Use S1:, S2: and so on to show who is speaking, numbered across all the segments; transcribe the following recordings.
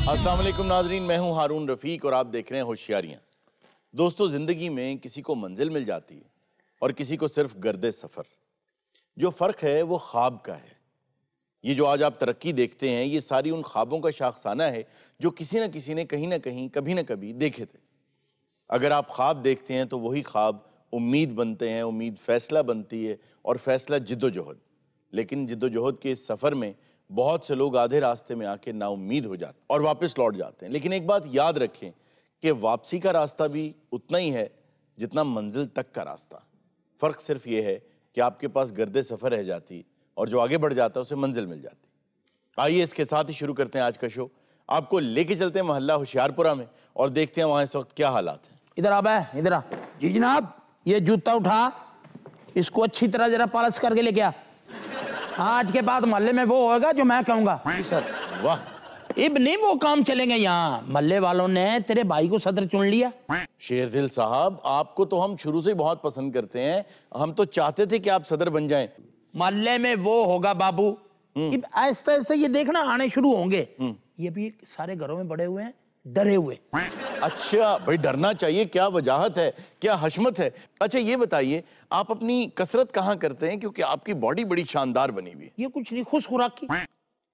S1: अस्सलाम वालेकुम नाजरीन, मैं हूं हारून रफ़ीक और आप देख रहे हैं होशियारियां। दोस्तों, ज़िंदगी में किसी को मंजिल मिल जाती है और किसी को सिर्फ गर्दे सफ़र। जो फ़र्क है वो ख्वाब का है। ये जो आज आप तरक्की देखते हैं, ये सारी उन ख्वाबों का शाखसाना है जो किसी न किसी ने कहीं ना कहीं कभी ना कभी देखे थे। अगर आप ख्वाब देखते हैं तो वही ख्वाब उम्मीद बनते हैं, उम्मीद फ़ैसला बनती है और फ़ैसला जिद्दोजहद। लेकिन जिद्दोजहद के इस सफ़र में बहुत से लोग आधे रास्ते में आके नाउम्मीद हो जाते और वापस लौट जाते हैं। लेकिन एक बात याद रखें कि वापसी का रास्ता भी उतना ही है जितना मंजिल तक का रास्ता। फ़र्क सिर्फ ये है कि आपके पास गर्दे सफ़र रह जाती और जो आगे बढ़ जाता है उसे मंजिल मिल जाती। आइए इसके साथ ही शुरू करते हैं आज का शो। आपको लेके चलते हैं मोहल्ला होशियारपुरा में और देखते हैं वहाँ इस वक्त क्या हालात हैं।
S2: इधर आ बे, इधर आ। जी जनाब, ये जूता उठा, इसको अच्छी तरह जरा पॉलिश करके लेके आ। आज के बाद मोहल्ले में वो होगा जो मैं कहूँगा।
S1: सर वाह,
S2: इब नहीं वो काम चलेंगे यहाँ। मोहल्ले वालों ने तेरे भाई को सदर चुन लिया।
S1: शेरदिल साहब, आपको तो हम शुरू से ही बहुत पसंद करते हैं। हम तो चाहते थे कि आप सदर बन जाएं।
S2: मोहल्ले में वो होगा बाबू। इब आहिस्ता आहिस्ता ये देखना आने शुरू होंगे। ये भी सारे घरों में बड़े हुए हैं, डरे हुए।
S1: अच्छा भाई, डरना चाहिए, क्या वजाहत है, क्या हशमत है। अच्छा ये बताइए, आप अपनी कसरत कहाँ करते हैं, क्योंकि आपकी बॉडी बड़ी शानदार बनी हुई है।
S2: ये कुछ नहीं, खुश खुराक की।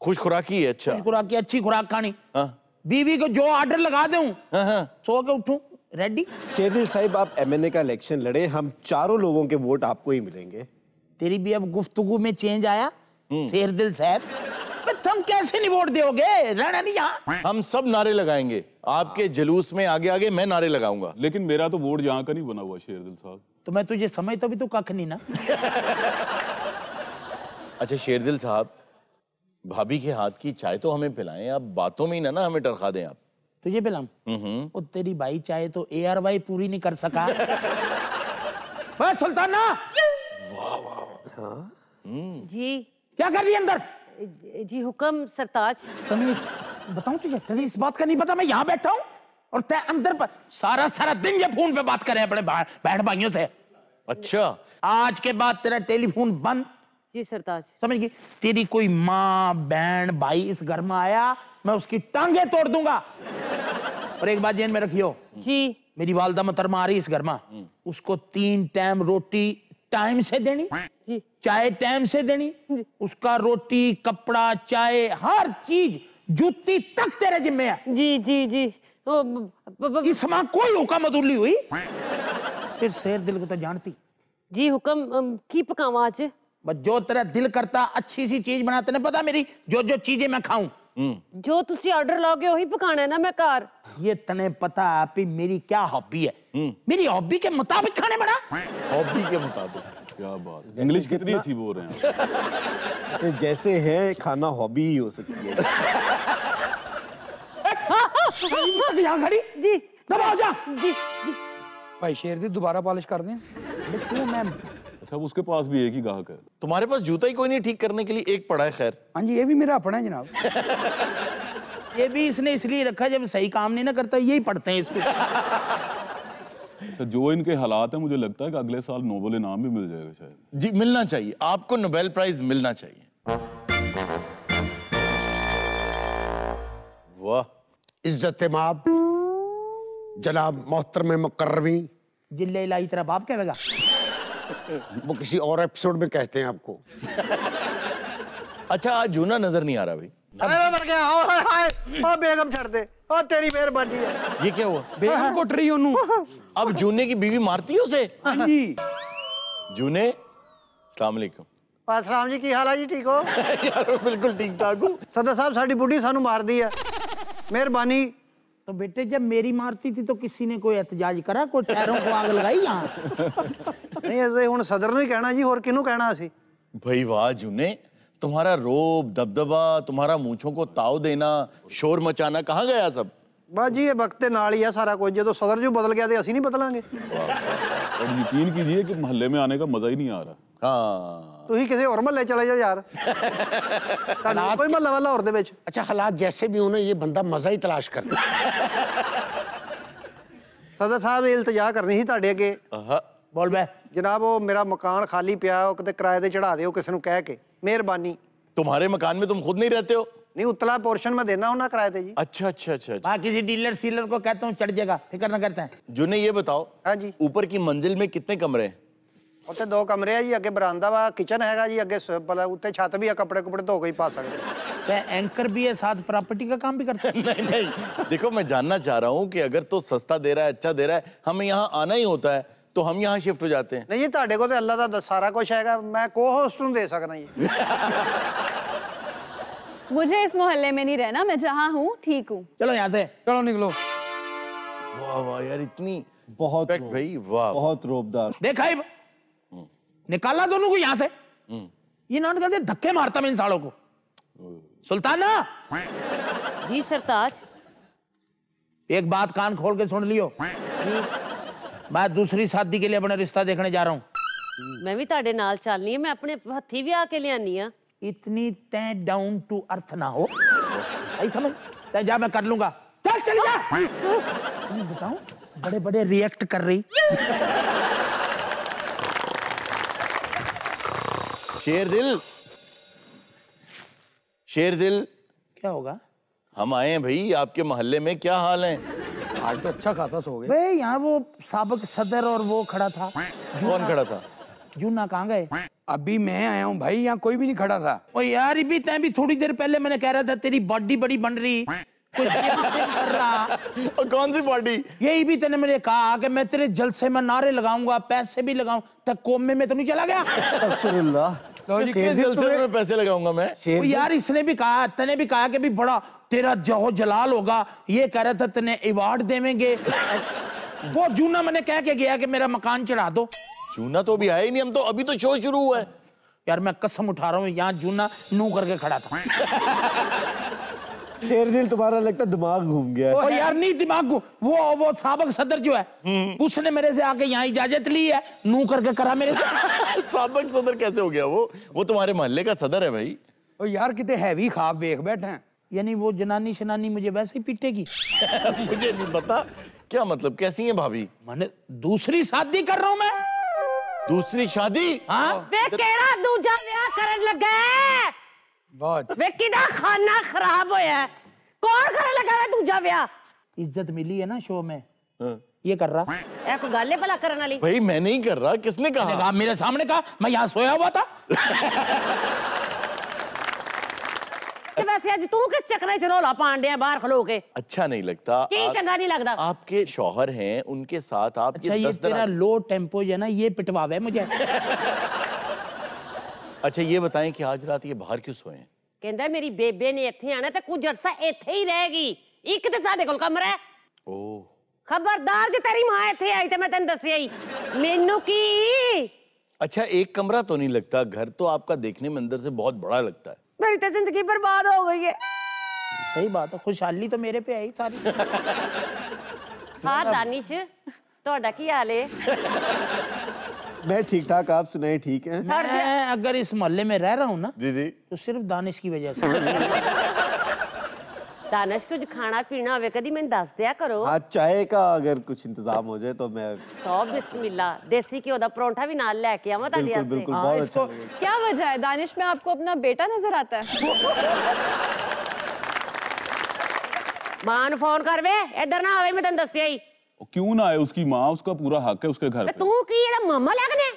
S1: खुश खुराकी है। अच्छा,
S2: खुश खुराक की, अच्छी खुराक खानी।
S1: हाँ
S2: बीवी को जो ऑर्डर लगा दूं,
S1: हाँ हाँ।
S2: सो के उठूं, रेडी।
S3: शेरदिल साहिब, आप एमएनए का इलेक्शन लड़े, हम चारों लोगों के वोट आपको ही मिलेंगे।
S2: तेरी भी अब गुफ्तगू में चेंज आया शेरदिल साहब। तुम कैसे नहीं वोट दोगे? रहना नहीं यहाँ।
S1: हम सब नारे लगाएंगे आपके जुलूस में, आगे आगे मैं नारे लगाऊंगा।
S4: लेकिन मेरा तो वोट यहाँ का नहीं बना हुआ शेरदिल साहब।
S2: तो मैं तुझे समझता भी तो कख नहीं ना।
S1: अच्छा शेरदिल साहब, भाभी के हाथ की चाय तो हमें पिलाएं, आप बातों में ही ना हमें टरखा दें आप।
S2: तुझे पिलाऊं? वो तेरी भाई चाहे तो ARY पूरी नहीं कर सका। वह सुल्ताना,
S5: जी
S2: क्या कर रही है अंदर?
S5: जी हुक्म सरताज।
S2: तमीज बताऊं तुझे, तुझे इस बात का नहीं पता मैं यहाँ बैठा हूँ और तय अंदर पर सारा सारा दिन ये फोन पे बात करे अपने बहन भाइयों से।
S1: अच्छा,
S2: आज के बाद तेरा टेलीफोन बंद।
S5: जी सरताज।
S2: समझ गई? तेरी कोई माँ बहन भाई इस घर में आया, मैं उसकी टांगे तोड़ दूंगा। और एक बात जेन में रखियो
S5: जी।
S2: मेरी वालदा मुहतरमा आ रही इस घर में, उसको 3 टाइम रोटी टाइम से देनी
S5: जी।
S2: चाय टाइम से देनी। उसका रोटी कपड़ा चाय हर चीज जूती तक तेरे जिम्मे है।
S5: जी जी जी।
S2: इस माँ कोई हुक्म अदुल्ली हुई फिर शेर दिल को तो जानती।
S5: जी हुक्म की पकावा आज?
S2: बस जो तेरा दिल करता अच्छी सी चीज बनाते, नहीं पता मेरी जो जो चीजें मैं खाऊं।
S5: जो तुसी ऑर्डर लाओगे वही पकाना है ना मैं कार।
S2: ये तने पता है मेरी क्या हॉबी है। मेरी हॉबी के मुताबिक खाने बना।
S1: हॉबी के मुताबिक।
S4: क्या बात, इंग्लिश कितनी अच्छी बोल रहे हैं।
S3: जैसे है खाना हॉबी ही हो सकती है।
S2: यहाँ खड़ी
S5: जी।
S2: दबाओ जा।
S5: जी जी।
S6: भाई शेरदिल दोबारा पॉलिश कर दें।
S2: क्यों मैम?
S4: अच्छा, उसके पास भी एक ही ग्राहक है।
S1: तुम्हारे पास जूता ही कोई नहीं ठीक करने के लिए, एक पड़ा है। खैर
S6: हाँ जी, ये भी मेरा अपना है जनाब।
S2: ये भी इसने इसलिए रखा जब सही काम नहीं ना करता, यही पढ़ते हैं इसको।
S4: अच्छा, जो इनके हालात हैं, मुझे लगता है कि अगले साल नोबेल इनाम भी मिल जाएगा शायद।
S1: जी, मिलना चाहिए आपको, नोबेल प्राइज मिलना चाहिए। वाह,
S7: इज्जत माब जनाब मोहतरम मुकर्रमी।
S2: जिले इलाही तेरा बाप कहेगा।
S7: वो किसी और एपिसोड में कहते हैं आपको।
S1: अच्छा आज जूना नजर नहीं आ रहा भाई।
S8: मर गया। ओ बेगम छड़ दे, ओ तेरी मेहरबानी है।
S1: ये क्या हुआ?
S6: बेगम कोट रही ओनू।
S1: अब जूने की बीवी मारती है उसे?
S6: हाँ जी।
S1: जूने, अस्सलाम वालेकुम।
S8: सलाम जी, की हाल है जी? ठीक हो?
S1: यार बिल्कुल ठीक ठाक हूँ।
S8: सदर साहब साडी बुढ़ी सानू मार दी है, मेहरबानी।
S2: तो बेटे जब मेरी मारती थी तो किसी ने कोई एहतजाज करा, कोई टायरों को आग लगाई यहाँ?
S8: नहीं ऐसे हुण सदर ने कहना जी, होर किनू कहना असी।
S1: भाई वाह जूने, तुम्हारा रोब दबदबा, तुम्हारा मूंछों को ताव देना, शोर मचाना कहाँ गया सब?
S8: बस जी ये वक्त के नाल ही है सारा कुछ। जो सदर जो बदल गया तो असी नहीं बदलांगे।
S4: और यकीन कीजिए कि मोहल्ले में आने का मजा ही नहीं आ रहा।
S1: हाँ,
S8: तुसी किसी और महल्ले चले जाओ यार। कोई महल्ला वाला और दे विच।
S7: अच्छा हालात जैसे भी होने, ये बंदा मजा ही तलाश करता है।
S8: सदर साहब इल्तजा करनी थी तुहाडे अगे।
S2: बोल बे।
S8: जनाब वो मेरा मकान खाली पिया, वो किते किराए ते चढ़ा दिओ किसी नूं कह के, मेहरबानी।
S1: तुम्हारे मकान में तुम खुद नहीं रहते हो?
S8: नहीं उतला पोर्शन में देना होना किराए थे जी।
S1: अच्छा अच्छा अच्छा अच्छा।
S2: मैं किसी डीलर सीलर को कहता हूँ चढ़ जाएगा, फिक्र ना करते हैं।
S1: जुने ये बताओ,
S8: हाँ जी,
S1: ऊपर की मंजिल में कितने कमरे हैं?
S8: उत्ते 2 कमरे है जी, अगे बरामदा वा, किचन हैगा जी, अगे भला उत्ते छत भी है, कपड़े कुपड़े धो के ही पा सकते।
S2: क्या एंकर भी है साथ, प्रॉपर्टी का काम भी करता है?
S1: नहीं नहीं, देखो मैं जानना चाह रहा हूँ कि अगर तो सस्ता दे रहा है, अच्छा दे रहा है, हमें यहाँ आना ही होता है, तो हम यहाँ शिफ्ट हो जाते हैं।
S8: नहीं जी, ਤੁਹਾਡੇ को तो अल्लाह दा सारा कुछ हैगा, मैं को होस्ट ਨੂੰ दे सकना जी।
S9: मुझे इस मोहल्ले में नहीं रहना, मैं जहाँ हूँ ठीक हूँ।
S2: चलो यहाँ से।
S6: चलो निकलो।
S1: वाह वाह यार, इतनी
S3: बहुत
S1: respect भाई, वाह।
S3: बहुत रोबदार।
S2: देखा ही निकाला दोनों को यहाँ से। ये नॉट कहते धक्के मारता मैं इन सालों को। सुल्ताना
S5: जी सरताज।
S2: एक बात कान खोल के सुन लियो, मैं दूसरी शादी के लिए अपना रिश्ता देखने जा रहा हूँ।
S5: मैं भी ਤੁਹਾਡੇ ਨਾਲ ਚੱਲਨੀ ਆ, मैं अपने हथी भी आके लियानी आ।
S2: इतनी तय डाउन टू अर्थ ना हो, आई समझ? तय जा, मैं कर लूंगा, चल चल जा। तुम्हें बताऊं, बड़े बड़े रिएक्ट कर रही।
S1: शेरदिल, शेरदिल,
S2: क्या होगा?
S1: हम आए हैं भाई, आपके मोहल्ले में क्या हाल है?
S6: आज तो अच्छा खासा सो गए।
S2: भाई यहाँ वो साबिक सदर और वो खड़ा था।
S1: कौन खड़ा था?
S2: जूना कहाँ गए?
S6: अभी मैं आया हूँ भाई, यहाँ कोई भी नहीं खड़ा था।
S2: ओ यार, ये भी तय भी थोड़ी देर पहले मैंने कह रहा था तेरी बॉडी बड़ी बन रही, कुछ कर रहा।
S1: और कौन सी पार्टी?
S2: यही भी तेने मुझे कहा कि मैं तेरे जलसे में नारे लगाऊंगा, पैसे भी लगाऊं, तब कोमे में तो नहीं चला गया?
S3: अस्तगफिरुल्लाह।
S1: किसके जलसे में पैसे लगाऊंगा मैं?
S2: ओ यार, इसने भी कहा, तने भी कहा कि भी बड़ा तेरा जहो जलाल होगा, ये कह रहा था तने अवार्ड देवेंगे। वो जूना मैंने कह के गया कि मेरा मकान चढ़ा दो।
S1: जूना तो अभी आया ही नहीं, हम तो अभी तो शो शुरू हुआ है।
S2: यार मैं कसम उठा रहा हूँ, यहाँ जूना नू करके खड़ा था।
S3: शेरदिल, तुम्हारा लगता है दिमाग घूम गया है।
S2: ओ यार नहीं दिमाग को, वो साबिक सदर जो है उसने मेरे से आके यहाँ इजाजत ली है, नू करके करा मेरे से।
S1: साबिक सदर कैसे हो गया वो तुम्हारे मोहल्ले का सदर है भाई।
S6: ओ यार कितने हैवी ख्वाब देख बैठे हैं।
S2: यानी वो जनानी शनानी मुझे वैसे ही पीटेगी?
S1: मुझे नहीं पता क्या मतलब, कैसी है भाभी?
S2: मैंने दूसरी शादी कर रहा हूँ मैं।
S1: दूसरी शादी?
S2: हाँ
S5: वे केड़ा दूजा ब्याह करन लगा है?
S6: बहुत।
S5: वे किदा खाना खराब होया है? कौन करन लगा है दूजा ब्याह?
S2: इज्जत मिली है ना शो में,
S1: हाँ।
S2: ये कर रहा।
S5: ए कोई गल है भला करन वाली?
S1: भाई मैं नहीं कर रहा, किसने
S2: मैंने
S1: कहा?
S2: कहा, मेरे सामने कहा, मैं यहाँ सोया हुआ था।
S5: ते वैसे आज तू किस चक्कर च रौला पान दिया बाहर खलो के?
S1: अच्छा नहीं लगता।
S5: की चंगा नहीं लगदा?
S1: आपके शौहर हैं, उनके साथ आप
S2: अच्छा ये तेरा लो टेम्पो जो है ना, ये पिटवावे मुझे।
S1: अच्छा ये बताएं कि आज रात ये बाहर क्यों सोए हैं?
S5: कहंदा मेरी बेबे ने इत्थे आना ते कुछ अरसा इत्थे ही रहेगी, एक ते साडे कोल कमरा है।
S1: ओह,
S5: खबरदार जे तेरी मां इत्थे आई ते मैं तैਨੂੰ दस्सिया ही मेनू की।
S1: अच्छा एक कमरा तो नहीं लगता, घर तो आपका देखने में अंदर से बहुत बड़ा लगता है।
S5: मेरी तो जिंदगी बर्बाद हो गई है।
S2: सही बात है, खुशहाली तो मेरे पे आई सारी।
S5: हाँ दानिश, तोड़ा की हाल है?
S3: मैं ठीक ठाक, आप सुनाए ठीक हैं?
S2: मैं अगर इस मोहल्ले में रह रहा हूँ ना,
S1: जी जी,
S2: तो सिर्फ दानिश की वजह से।
S5: दानिश कुछ खाना पीना होवे कदी मैंने दस दिया करो।
S3: हाँ, चाय का अगर कुछ इंतजाम हो जाए तो मैं।
S5: सौ बिस्मिल्लाह, देसी घ्यो दा परोंठा भी नाल लेके आवां ताडी
S3: बिल्कुल
S5: वास्ते।
S3: बिल्कुल, बहुत अच्छा लगेगा।
S9: क्या वजह है दानिश में आपको अपना बेटा नजर आता है?
S5: मां नु फोन कर वे, इधर ना आवे, मैं तैਨੂੰ दस्सिया ही।
S4: क्यों ना आए, उसकी माँ, उसका पूरा हक है उसके घर
S5: वे
S4: पे।
S5: तू की एदा मामा लगने?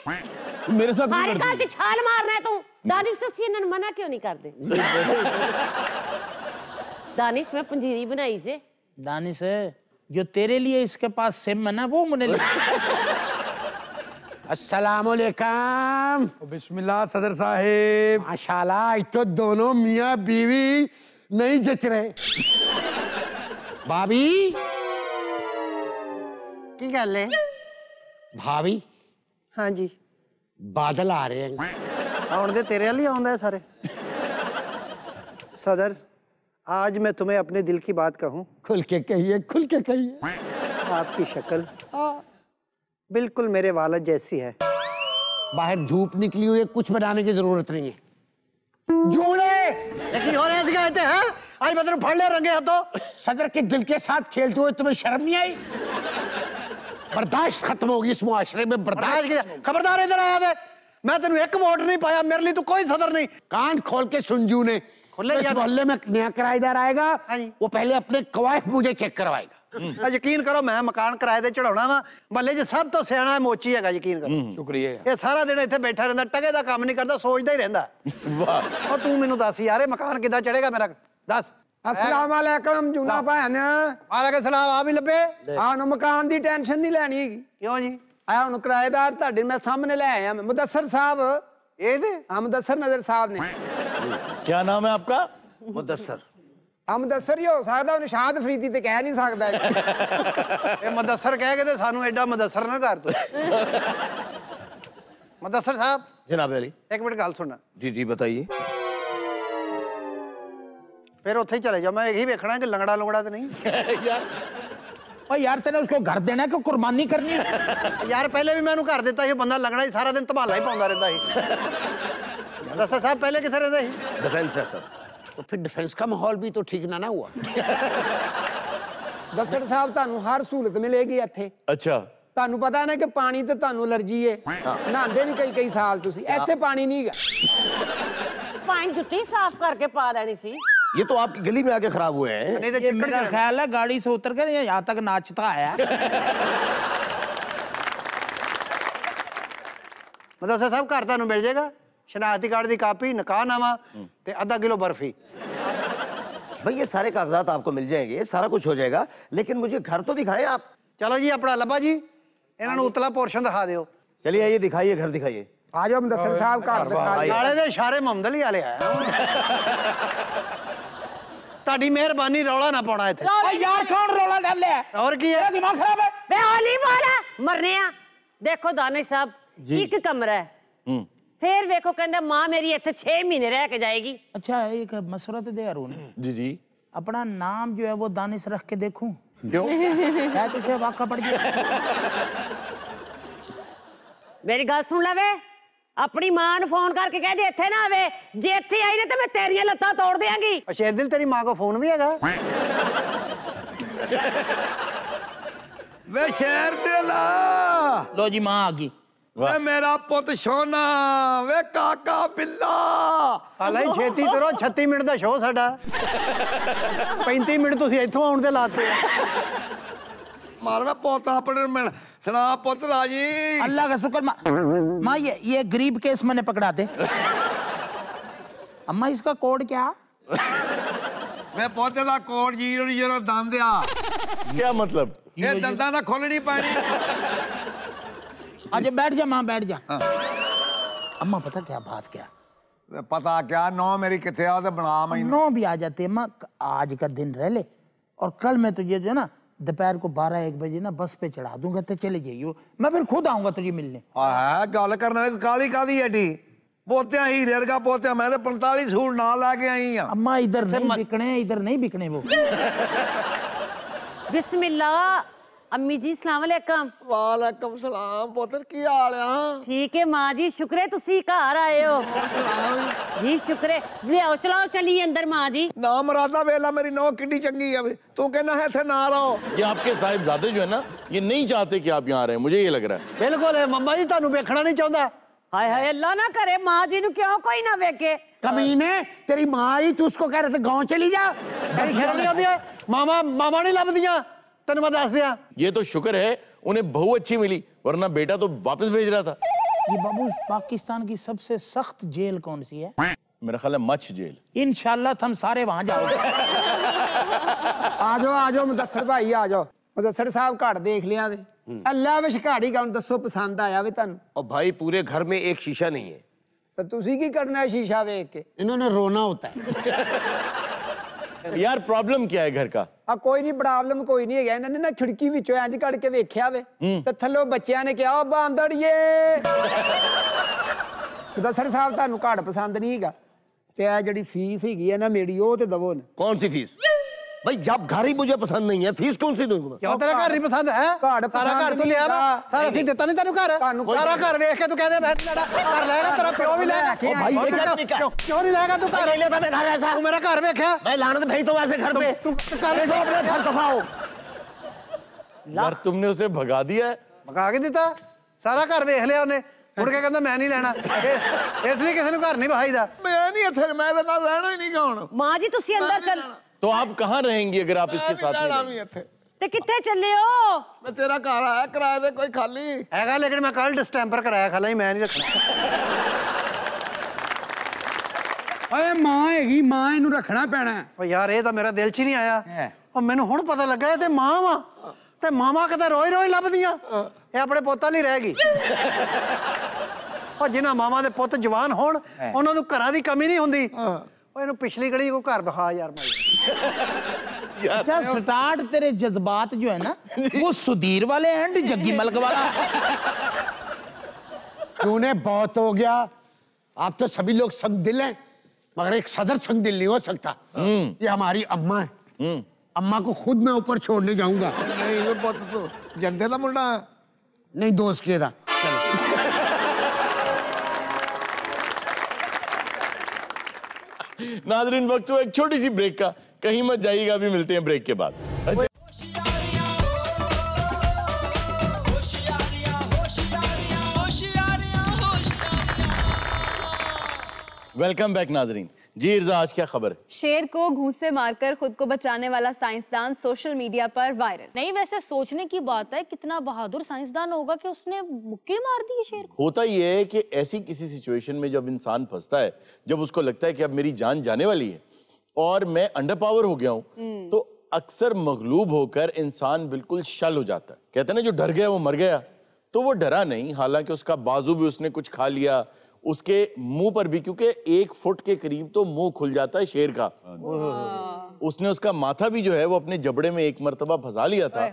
S4: तू मेरे साथ
S5: हर
S4: नहीं
S5: काल
S4: करती।
S5: च छाल मारना है तू। दानिश तो सीनन मना क्यों नहीं कर दे? दानिश मैं पंजीरी बनाई जे।
S2: दानिश जो तेरे लिए इसके पास सिम है ना, वो मुझे
S7: अस्सलामुअलैकुम।
S6: बिस्मिल्लाह सदर साहेब।
S7: माशाल्लाह, आज तो दोनों मियाँ बीवी नहीं जच रहे। भाभी,
S8: की गल है?
S7: भाभी,
S8: हाँ जी,
S7: बादल आ रहे हैं।
S8: आउण दे, तेरे वाली आउंदा है सारे। सदर, आज मैं तुम्हें अपने दिल की बात कहूं।
S7: खुल के कहिए, खुल के कहिए।
S8: आपकी शक्ल बिल्कुल मेरे वालिद जैसी है।
S7: बाहर धूप निकली हुई है, कुछ बनाने की जरूरत नहीं है। जूड़े
S8: की हो रहे कहते हैं? आज मैं तेरे फड़ ले रंगे हाथों।
S7: सदर के दिल के साथ खेलते हुए तुम्हें शर्म नहीं आई? बर्दाश्त खत्म होगी इस मुआशरे में, बर्दाश्त।
S8: खबरदार, इधर आया दे। मैं तेन एक वोट नहीं पाया, मेरे लिए तो कोई सदर नहीं।
S7: कान खोल के सुन जूने,
S8: खुले
S7: इस मोहल्ले में नया किराएदार आएगा,
S8: हाँ जी।
S7: वो पहले अपने कवायद मुझे चेक करवाएगा।
S8: यकीन करो मैं मकान किराए ते चढ़ाਉਣਾ ਵਾ ਮਹੱਲੇ 'ਚ ਸਭ ਤੋਂ ਸਿਆਣਾ ਮੋਚੀ ਹੈਗਾ ਯਕੀਨ ਕਰੋ
S6: शुक्रिया
S8: ਇਹ ਸਾਰਾ ਦਿਨ ਇੱਥੇ ਬੈਠਾ ਰਹਿੰਦਾ ਟਗੇ ਦਾ ਕੰਮ ਨਹੀਂ ਕਰਦਾ ਸੋਚਦਾ ਹੀ ਰਹਿੰਦਾ
S1: वाह
S8: ਉਹ ਤੂੰ ਮੈਨੂੰ ਦੱਸ ਯਾਰ ਇਹ ਮਕਾਨ ਕਿੱਦਾਂ ਚੜੇਗਾ ਮੇਰਾ ਦੱਸ
S10: अस्सलाम वालेकुम जूना भैन
S8: ਵਾਲੇਕੁਮ ਸਲਾਮ ਆ ਵੀ ਲੱਭੇ
S10: आनु मकान दी टेंशन नहीं लेनी हैगी
S8: ਕਿਉਂ ਜੀ
S10: आ हुन किराएदार ਤੁਹਾਡੇ मैं सामने ले आया मैं मुदस्सर साहब
S8: ਇਹ ਤੇ
S10: हाँ मुदस्सर नजर साहब ने
S1: क्या नाम है आपका?
S3: मुदस्सर
S10: हाँ मुदस्सर ही हो सकदा निशाद फरीदी ते कह नहीं सकदा
S8: ਇਹ ਮਦਸਰ ਕਹਿ ਕੇ ਤੇ ਸਾਨੂੰ ਐਡਾ ਮਦਸਰ ਨਾ ਕਰ ਤੂੰ ਮਦਸਰ ਸਾਹਿਬ
S3: जनाब अली।
S8: ਇੱਕ ਮਿੰਟ ਗੱਲ ਸੁਣਨਾ
S3: जी जी बताइए।
S8: ਫਿਰ ਉੱਥੇ ਹੀ ਚਲੇ ਜਾ ਮੈਂ ਇਹੀ ਵੇਖਣਾ ਕਿ ਲੰਗੜਾ ਲੰਗੜਾ ਤੇ ਨਹੀਂ
S1: यार
S2: और यार तेने उसको घर देना है कि कुर्बानी करनी है?
S8: ਯਾਰ ਪਹਿਲੇ ਵੀ ਮੈਂ ਉਹਨੂੰ ਘਰ ਦਿੱਤਾ ਸੀ ਉਹ ਬੰਦਾ ਲੰਗੜਾ ਹੀ ਸਾਰਾ ਦਿਨ ਧਮਾਲਾ ਹੀ ਪਾਉਂਦਾ ਰਹਿੰਦਾ ਸੀ ਮਦਸਰ ਸਾਹਿਬ ਪਹਿਲੇ ਕਿੱਥੇ ਰਹਿੰਦੇ ਸੀ
S3: डिफेंस रहता।
S7: तो फिर डिफेंस का माहौल भी तो ठीक ना हुआ।
S10: दस्सर साहब ਤੁਹਾਨੂੰ ਹਰ ਸਹੂਲਤ ਮਿਲੇਗੀ ਇੱਥੇ
S1: अच्छा
S10: ਤੁਹਾਨੂੰ ਪਤਾ ਨਾ ਕਿ ਪਾਣੀ ਤੇ ਤੁਹਾਨੂੰ ਅਲਰਜੀ ਹੈ ਨਹਾਉਂਦੇ ਨਹੀਂ ਕਈ ਸਾਲ ਤੁਸੀਂ ਇੱਥੇ ਪਾਣੀ ਨਹੀਂ ਹੈਗਾ
S5: ਪਾਣੀ ਜੁੱਤੀ ਸਾਫ਼ ਕਰਕੇ ਪਾ ਲੈਣੀ ਸੀ
S3: ये तो आपकी गली में आके खराब हुए हैं।
S8: ਨਹੀਂ ਤੇ
S2: ये
S8: चिक्कड़
S2: मेरा
S8: च-
S2: ख्याल है गाड़ी से उतर कर यहाँ तक नाचता आया।
S8: ਮਦਸਰ ਸਾਹਿਬ ਘਰ ਤੁਹਾਨੂੰ ਮਿਲ ਜਾਏਗਾ ਸ਼ਨਾਖਤੀ ਕਾਰਡ ਦੀ ਕਾਪੀ ਨਿਕਾਹਨਾਮਾ ਤੇ ਅੱਧਾ ਕਿਲੋ ਬਰਫੀ
S3: भाई ये सारे कागजात आपको मिल जाएंगे, सारा कुछ हो जाएगा, लेकिन मुझे घर तो दिखाएं आप।
S8: ਚਲੋ ਜੀ ਆਪਣਾ ਲੱਭਾ ਜੀ ਇਹਨਾਂ ਨੂੰ ਉਤਲਾ ਪੋਰਸ਼ਨ ਦਿਖਾ ਦਿਓ
S3: चलिए आइए दिखाइए, घर दिखाइए।
S10: ਆ ਜਾਓ ਮੁਦੱਸਰ ਸਾਹਿਬ ਘਰ ਦਿਖਾ ਦਿਓ।
S8: ਨਾਲੇ ਦੇ ਇਸ਼ਾਰੇ ਮੁਹੰਮਦ ਅਲੀ ਵਾਲੇ ਆਇਆ ਤੁਹਾਡੀ ਮਿਹਰਬਾਨੀ ਰੌਲਾ ਨਾ ਪਾਉਣਾ ਇੱਥੇ
S2: ओ यार कौन रोला डाल लिया?
S8: ਹੋਰ ਕੀ ਹੈ
S2: दिमाग खराब है?
S5: ਵੇ ਹੌਲੀ ਬੋਲ ਮਰਨੇ ਆ ਦੇਖੋ ਦਾਨਿਸ਼ ਸਾਹਿਬ ਇੱਕ ਕਮਰਾ ਹੈ ਫੇਰ ਵੇਖੋ ਕਹਿੰਦਾ ਮਾਂ ਮੇਰੀ ਇੱਥੇ 6 ਮਹੀਨੇ ਰਹਿ ਕੇ ਜਾਏਗੀ
S2: अच्छा एक मशवरा तो दे अरुण
S1: जी जी
S2: अपना नाम जो है वो दानिश रख के देखूं
S1: क्यों?
S2: क्या तुझे वाक़ा पड़ गया?
S5: ਮੇਰੀ ਗੱਲ ਸੁਣ ਲੈ ਵੇ ਆਪਣੀ ਮਾਂ ਨੂੰ ਫੋਨ ਕਰਕੇ ਕਹਿ ਦੇ ਇੱਥੇ ਨਾ ਆਵੇ ਜੇ ਇੱਥੇ ਆਈ ਨਾ ਤੇ ਮੈਂ ਤੇਰੀਆਂ ਲੱਤਾਂ ਤੋੜ ਦਿਆਂਗੀ
S8: ਸ਼ੇਰਦਿਲ ਤੇਰੀ ਮਾਂ ਕੋ ਫੋਨ ਵੀ ਹੈਗਾ
S6: वे शहर दे ला
S2: लो जी माँ आ गई।
S6: वे मेरा पुत सोना वे काका बिल्ला
S8: ਹਾਲਾਂ ਹੀ ਛੇਤੀ ਕਰੋ 36 ਮਿੰਟ ਦਾ ਸ਼ੋਅ ਸਾਡਾ 35 ਮਿੰਟ ਤੁਸੀਂ ਇੱਥੋਂ ਆਉਣ ਦੇ ਲਾਤੇ
S6: मार वे पोता अपने मिल सुना पुत राजी
S2: अल्लाह का शुक्र माँ ये गरीब केस मैंने पकड़ा दे। अम्मा इसका कोड क्या?
S6: वे पोते दा कोड 0 दंद आ
S1: क्या मतलब?
S6: ये दंदा ना खोलनी पैनी
S2: आज बैठ जा माँ बैठ जा। अम्मा पता क्या बात क्या?
S6: वे पता क्या नो मेरी किथे आ ते बना मैं
S2: 9 भी आ जाते अम्मा आज का दिन रह ले और कल मैं तुझे जो है ना दोपहर को 12-1 बजे ना बस पे चढ़ा दूंगा तो चले जाइयो मैं फिर खुद आऊंगा तुझे मिलने।
S6: है गल करने काली कादी एडी पोतिया ही रेरगा पोतिया मैं तो 45 सूट ना लाके आई हां
S2: अम्मा इधर नहीं बिकने वो।
S5: बिस्मिल्लाह अम्मी जी सलाम अलैकुम
S6: वालेकुम सलाम पुत्र की हाल है
S5: ठीक है माँ जी शुक्र है तुसी घर आए हो जी शुक्र है जी आओ चलाओ चलिए अंदर माँ जी
S6: ना मरादा वेला मेरी नौ किड्डी चंगी है तू कहना है थे ना रहो
S1: ये आपके साहिबजादे जो है ना ये नहीं चाहते कि आप यहाँ रहें, मुझे ये लग रहा है।
S8: ਬਿਲਕੁਲ ਇਹ ਮੰਮਾ ਜੀ ਤੁਹਾਨੂੰ ਵੇਖਣਾ ਨਹੀਂ ਚਾਹੁੰਦਾ
S5: हाय हाय अल्लाह ना करे माँ जी नु क्यों कोई ना वेखे
S7: कमीने तेरी माँ आई तू उसको कह रहे थे गाँव चली जा।
S8: ਤੇਰੀ ਸ਼ਰਮ ਨਹੀਂ ਆਉਂਦੀ ਮਾਮਾ ਨਹੀਂ ਲੱਭਦੀਆਂ ਤੈਨੂੰ ਮੈਂ ਦੱਸ ਦਿਆਂ
S1: ये तो शुक्र है उन्हें बहू अच्छी मिली, वरना बेटा तो वापस भेज रहा था।
S2: ये बाबू पाकिस्तान की सबसे सख्त जेल कौन सी है?
S1: मेरा ख्याल है मच्छ जेल।
S2: इंशाल्लाह हम सारे वहां जाओगे।
S10: आ जाओ मुदस्सर भाई आ जाओ मुदस्सर साहब घर देख लिया वे अल्लाह विश घाड़ी का दसो पसंद आया वे ਤੁਹਾਨੂੰ
S3: और भाई पूरे घर में एक शीशा नहीं है।
S10: तो ਤੁਸੀਂ ਕੀ करना है शीशा ਵੇਖ के
S7: इन्होंने रोना होता है।
S1: यार प्रॉब्लम क्या है घर का?
S10: ਆ ਕੋਈ ਨਹੀਂ ਪ੍ਰੋਬਲਮ ਕੋਈ ਨਹੀਂ ਹੈਗਾ ਇਹਨਾਂ ਨੇ ਨਾ ਖਿੜਕੀ ਵਿੱਚੋਂ ਇੰਜ ਕੱਢ ਕੇ ਵੇਖਿਆ ਵੇ ਤੇ ਥੱਲੋਂ ਬੱਚਿਆਂ ਨੇ ਕਿਹਾ ਉਹ ਬਾਂਦੜੀਏ ਮੁਦੱਸਰ ਸਾਹਿਬ ਤੁਹਾਨੂੰ ਘਾੜ ਪਸੰਦ ਨਹੀਂ ਹੈਗਾ ਤੇ ਆ ਜਿਹੜੀ ਫੀਸ ਹੈਗੀ ਹੈ ਨਾ ਮੇਰੀ ਉਹ ਤੇ ਦਵੋ ਨਾ
S3: कौन सी फीस? भाई जब घर ही मुझे पसंद नहीं है, फीस कौन सी दूंगा?
S8: ਕਿਉਂ ਤੇਰਾ ਘਰ ਨਹੀਂ ਪਸੰਦ ਹੈ
S10: ਘਰ
S8: ਸਾਰਾ
S10: ਪਸੰਦ
S8: ਘਰ ਤੂੰ ਲਿਆ ਵਾ
S10: ਨਹੀਂ
S8: ਸਾਰਾ ਅਸੀਂ ਦਿੱਤਾ ਨਹੀਂ ਤੈਨੂੰ ਘਰ
S10: ਤੁਹਾਨੂੰ
S8: ਸਾਰਾ ਘਰ ਵੇਖ ਕੇ ਤੂੰ ਕਹਿੰਦੇ ਮੈਂ ਲੈਣਾ ਘਰ ਲੈਣਾ ਤੇਰਾ ਪਿਓ ਵੀ ਲੈ
S10: ओ भाई, ये क्या तरीका है?
S8: ਕਿਉਂ ਨਹੀਂ ਲੈਗਾ ਤੂੰ ਘਰ
S3: ले मैं घर ऐसा
S8: ਤੂੰ ਮੇਰਾ ਘਰ ਵੇਖਿਆ
S3: मैं लानत भेज तो ऐसे घर पे
S8: ਤੂੰ ਘਰ
S3: ऐसे अपने घर दफा हो।
S1: यार तुमने उसे भगा दिया है।
S8: ਮਗਾ ਕੇ ਦਿੱਤਾ ਸਾਰਾ ਘਰ ਵੇਖ ਲਿਆ ਉਹਨੇ ਮੁੜ ਕੇ ਕਹਿੰਦਾ ਮੈਂ ਨਹੀਂ ਲੈਣਾ ਇਸ ਲਈ ਕਿਸੇ ਨੂੰ ਘਰ ਨਹੀਂ ਬਹਾਈਦਾ
S6: ਮੈਂ ਨਹੀਂ ਇੱਥੇ ਮੈਂ ਤਾਂ ਨਾਲ ਰਹਿਣਾ ਹੀ ਨਹੀਂ ਗਾ ਹੁਣ
S5: ਮਾਂ ਜੀ ਤੁਸੀਂ ਅੰਦਰ ਚੱਲ
S1: तो आप कहाँ रहेंगे अगर आप इसके साथ नहीं
S6: ਰਹਿਣਾ
S1: रहेंगे?
S6: ਵੀ ਇੱਥੇ
S5: ਤੇ ਕਿੱਥੇ ਚੱਲੇ ਹੋ?
S6: ਮੈਂ ਤੇਰਾ ਘਰ ਆਇਆ ਕਿਰਾਏ ਤੇ ਕੋਈ ਖਾਲੀ
S8: ਹੈਗਾ ਲੇਕਿਨ ਮੈਂ ਕੱਲ ਡਿਸਟੈਂਪਰ ਕਰਾਇਆ ਖਾਲਾ ਹੀ ਮੈਂ ਨਹੀਂ ਰੱਖਣਾ
S10: ਓਏ ਮਾਂ ਹੈਗੀ, ਮਾਂ ਇਹਨੂੰ ਰੱਖਣਾ ਪੈਣਾ।
S8: ਓ ਯਾਰ ਇਹ ਤਾਂ ਮੇਰਾ ਦਿਲ 'ਚ ਹੀ ਨਹੀਂ ਆਇਆ
S10: ਹੈ।
S8: ਉਹ ਮੈਨੂੰ ਹੁਣ ਪਤਾ ਲੱਗਾ ਇਹ ਤੇ ਮਾਂ ਵਾ ਤੇ ਮਾਵਾਂ ਕਿਤੇ ਰੋਈ ਰੋਈ ਲੱਭਦੀਆਂ ਇਹ ਆਪਣੇ ਪੁੱਤਾਂ ਲਈ ਰਹਿ ਗਈ ਉਹ ਜਿਨ੍ਹਾਂ ਮਾਵਾਂ ਦੇ ਪੁੱਤ ਜਵਾਨ ਹੋਣ ਉਹਨਾਂ ਨੂੰ ਘਰਾਂ ਦੀ ਕਮੀ ਨਹੀਂ ਹੁੰਦੀ ਉਹ ਇਹਨੂੰ ਪਿਛਲੀ ਗਲੀ ਕੋ ਘਰ ਬਹਾ ਯਾਰ ਮਾਈ
S2: अच्छा स्टार्ट तेरे जज्बात जो है ना वो सुधीर वाले एंड जग्गी मलक वाला।
S7: तूने बहुत हो गया। आप तो सभी लोग संग दिल हैं, मगर एक सदर संग दिल नहीं हो सकता। ये हमारी अम्मा है। अम्मा को खुद मैं ऊपर छोड़ने जाऊंगा।
S6: ਨਹੀਂ ਵੇ ਪੁੱਤ ਤੂੰ ਜੰਦੇ ਦਾ ਮੁੰਡਾ
S7: नहीं दोस्त किया था। चलो
S1: नाजरीन वक्त हुआ एक छोटी सी ब्रेक का, कहीं मत जाइएगा, अभी मिलते हैं ब्रेक के बाद। अच्छा वेलकम बैक नाजरीन। जी इर्जा, आज क्या खबर है?
S9: शेर को घूंसे मारकर खुद को बचाने वाला साइंसदान सोशल मीडिया पर वायरल।
S11: नहीं, वैसे सोचने की बात है, कितना बहादुर साइंसदान होगा कि उसने मुक्के मार दी शेर को।
S1: होता ये है कि ऐसी किसी सिचुएशन में जब इंसान फंसता है, जब उसको लगता है कि अब मेरी जान जाने वाली है और मैं अंडर पावर हो गया हूं, तो अक्सर मगलूब होकर इंसान बिल्कुल शल हो जाता है। कहते हैं ना, जो डर गया वो मर गया। तो वो डरा नहीं, हालांकि उसका बाजू भी उसने कुछ खा लिया, उसके मुंह पर भी, क्योंकि 1 फुट के करीब तो मुंह खुल जाता है शेर का। उसने उसका माथा भी जो है वो अपने जबड़े में एक मर्तबा फंसा लिया था,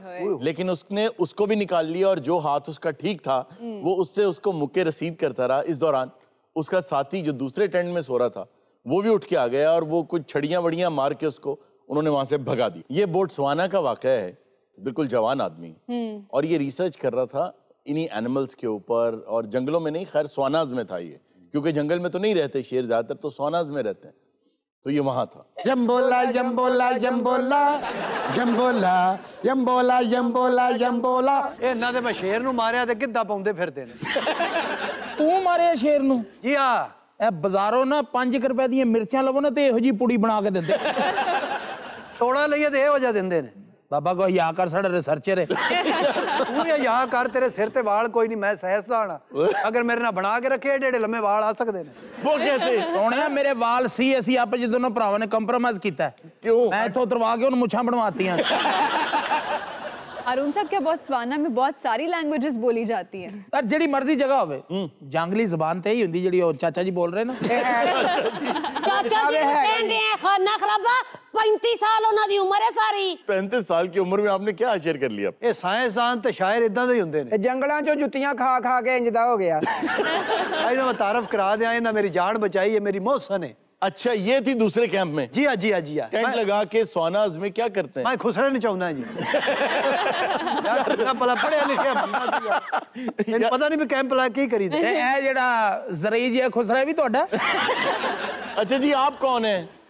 S1: लेकिन उसने उसको भी निकाल लिया और जो हाथ उसका ठीक था वो उससे उसको मुक्के रसीद करता रहा। इस दौरान उसका साथी जो दूसरे टेंट में सो रहा था वो भी उठ के आ गया और वो कुछ छड़ियां वड़ियां मार के उसको उन्होंने वहां से भगा दी। ये बोट्सवाना का वाकया है, बिल्कुल जवान आदमी, और ये रिसर्च कर रहा था इन्हीं एनिमल्स के ऊपर, और जंगलों में नहीं, खैर स्वानाज में था ये, क्योंकि जंगल में तो नहीं रहते शेर, ज्यादातर तो स्वानाज में रहते हैं। तो ये वहां था।
S7: जम्बोला जम्बोला जम्बोला जम्बोला जम्बोला जम्बोला जम्बोला।
S8: ਇਹਨਾਂ ਦੇ ਮੈਂ ਸ਼ੇਰ ਨੂੰ ਮਾਰਿਆ ਤੇ ਕਿੱਦਾਂ ਪਾਉਂਦੇ ਫਿਰਦੇ ਨੇ
S2: तू मारे शेर नू?
S8: ਜੀ ਆ
S2: ए बाजारों ना 5 रुपए दी मिर्चा लवो ना ते इहो जी पुड़ी बना के देंदे।
S8: ਤੋੜਾ ਲਈਏ ਤੇ ਇਹੋ ਜਿਹਾ ਦਿੰਦੇ ਨੇ
S2: बाबा को या कर साडा रिसर्चर है।
S8: ਤੂੰ ਇਹ ਯਾ ਕਰ ਤੇਰੇ ਸਿਰ ਤੇ ਵਾਲ ਕੋਈ ਨਹੀਂ ਮੈਂ ਸਾਇੰਸਦਾਨ ਆ ਅਗਰ ਮੇਰੇ ਨਾਲ ਬਣਾ ਕੇ ਰੱਖੇ ਏਡੇ ਲੰਮੇ ਵਾਲ ਆ ਸਕਦੇ ਨੇ
S1: वो कैसे?
S2: सोने मेरे वाल सी ਅਸੀਂ ਆਪੇ ਜੀ ਦੋਨੋਂ ਭਰਾਵਾਂ ਨੇ ਕੰਪਰੋਮਾਈਜ਼ ਕੀਤਾ ਹੈ।
S1: क्यों?
S2: मैं इथों उतरवा के उन मुछां बनवातीਆਂ।
S9: अरुण साहब, क्या बोत्सवाना में बहुत सारी लैंग्वेजेस बोली जाती हैं?
S2: पर जेड़ी मर्जी जगह होवे, जंगली जुबान ते ही हुंदी जेड़ी ओ चाचा जी बोल रहे ना।
S5: ਚਾਚਾ ਜੀ ਕਹਿੰਦੇ ਆ ਖਾਨਾ ਖਰਾਬਾ 35 ਸਾਲ ਉਹਨਾਂ ਦੀ ਉਮਰ ਹੈ ਸਾਰੀ।
S1: 35 साल की उम्र में आपने क्या आश्चर्य कर लिया?
S8: ਇਹ ਸਾਇੰਸਦਾਨ ਤੇ ਸ਼ਾਇਰ ਇਦਾਂ ਦੇ ਹੀ ਹੁੰਦੇ ਨੇ
S10: ਇਹ ਜੰਗਲਾਂ 'ਚੋਂ ਜੁੱਤੀਆਂ ਖਾ ਖਾ ਕੇ ਇੰਜਦਾ ਹੋ ਗਿਆ।
S8: ਇਹਨਾਂ ਮੈਂ ਤਾਰਫ ਕਰਾ ਦਿਆਂ ਇਹਨਾਂ ਮੇਰੀ ਜਾਨ ਬਚਾਈ ਹੈ ਮੇਰੀ ਮੋਹਸਨ है।
S1: अच्छा, ये थी दूसरे कैंप में?
S8: जी हाँ जी हाँ जी हाँ
S1: टेंट लगा के स्वानाज में क्या करते हैं?
S8: मैं खुसरे नहीं चाहूंगा जी यार मैं भला पढ़िया लिखिया बंदा जी यार मैंने पता नहीं मैं कैंप ला के करी
S2: ਤੇ ਇਹ ਜਿਹੜਾ ਜ਼ਰਈ ਜੀ ਖੁਸਰਾ ਵੀ ਤੁਹਾਡਾ?
S1: अच्छा जी, आप कौन है?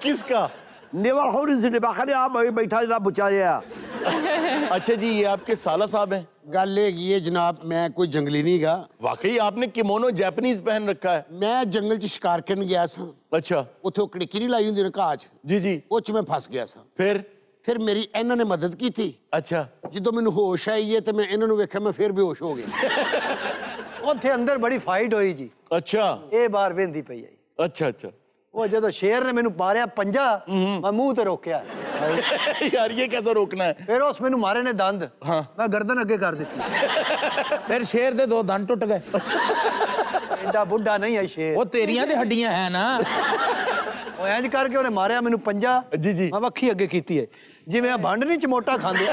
S1: किसका?
S6: नेवल होरी से बखने आप बैठा जरा बुचाया।
S1: अच्छा जी, ये आपके साला साहब हैं?
S7: गल ये जनाब, मैं कोई जंगली नहीं गा।
S1: वाकई आपने किमोनो जैपनीज पहन रखा है।
S7: मैं जंगल च शिकार करन गया सा।
S1: अच्छा
S7: उत्थे कड़िकी नहीं लाई हुंदी ना घाह च,
S1: जी जी,
S7: ਉਹ 'ਚ मैं फस गया सा।
S1: फिर
S7: मेरी ਇਹਨਾਂ ਨੇ ਮਦਦ ਕੀਤੀ।
S1: अच्छा
S7: ਜਦੋਂ ਮੈਨੂੰ ਹੋਸ਼ ਆਈ ਹੈ ਤੇ ਮੈਂ ਇਹਨਾਂ ਨੂੰ ਵੇਖਿਆ, ਮੈਂ ਫਿਰ ਬੇਹੋਸ਼ ਹੋ ਗਿਆ।
S8: ਉੱਥੇ ਅੰਦਰ ਬੜੀ ਫਾਈਟ ਹੋਈ ਜੀ।
S1: अच्छा
S8: ਇਹ ਬਾਰ ਵੇਂਦੀ ਪਈ ਹੈ
S1: अच्छा अच्छा।
S8: ਉਹ ਜਦੋਂ ਸ਼ੇਰ ਨੇ ਮੈਨੂੰ ਮਾਰਿਆ ਪੰਜਾ ਮੈਂ ਮੂੰਹ ਤੇ ਰੋਕਿਆ
S1: यार ये कैसे रोकना है?
S8: ਫਿਰ ਉਸ ਮੈਨੂੰ ਮਾਰੇ ਨੇ ਦੰਦ
S1: ਹਾਂ
S8: ਮੈਂ ਗਰਦਨ ਅੱਗੇ ਕਰ ਦਿੱਤੀ
S2: ਫਿਰ ਸ਼ੇਰ ਦੇ 2 ਦੰਦ ਟੁੱਟ ਗਏ।
S8: ਐਡਾ ਬੁੱਢਾ ਨਹੀਂ ਹੈ ਸ਼ੇਰ
S2: ਉਹ ਤੇਰੀਆਂ ਤੇ ਹੱਡੀਆਂ ਹੈ ਨਾ।
S8: ਉਹ ਇੰਜ ਕਰਕੇ ਉਹਨੇ ਮਾਰਿਆ ਮੈਨੂੰ ਪੰਜਾ
S1: ਜੀ ਜੀ,
S8: ਮੈਂ ਵੱਖੀ ਅੱਗੇ ਕੀਤੀ ਹੈ ਜਿਵੇਂ ਆ ਭੰਡ ਨਹੀਂ ਚਮੋਟਾ ਖਾਂਦੇ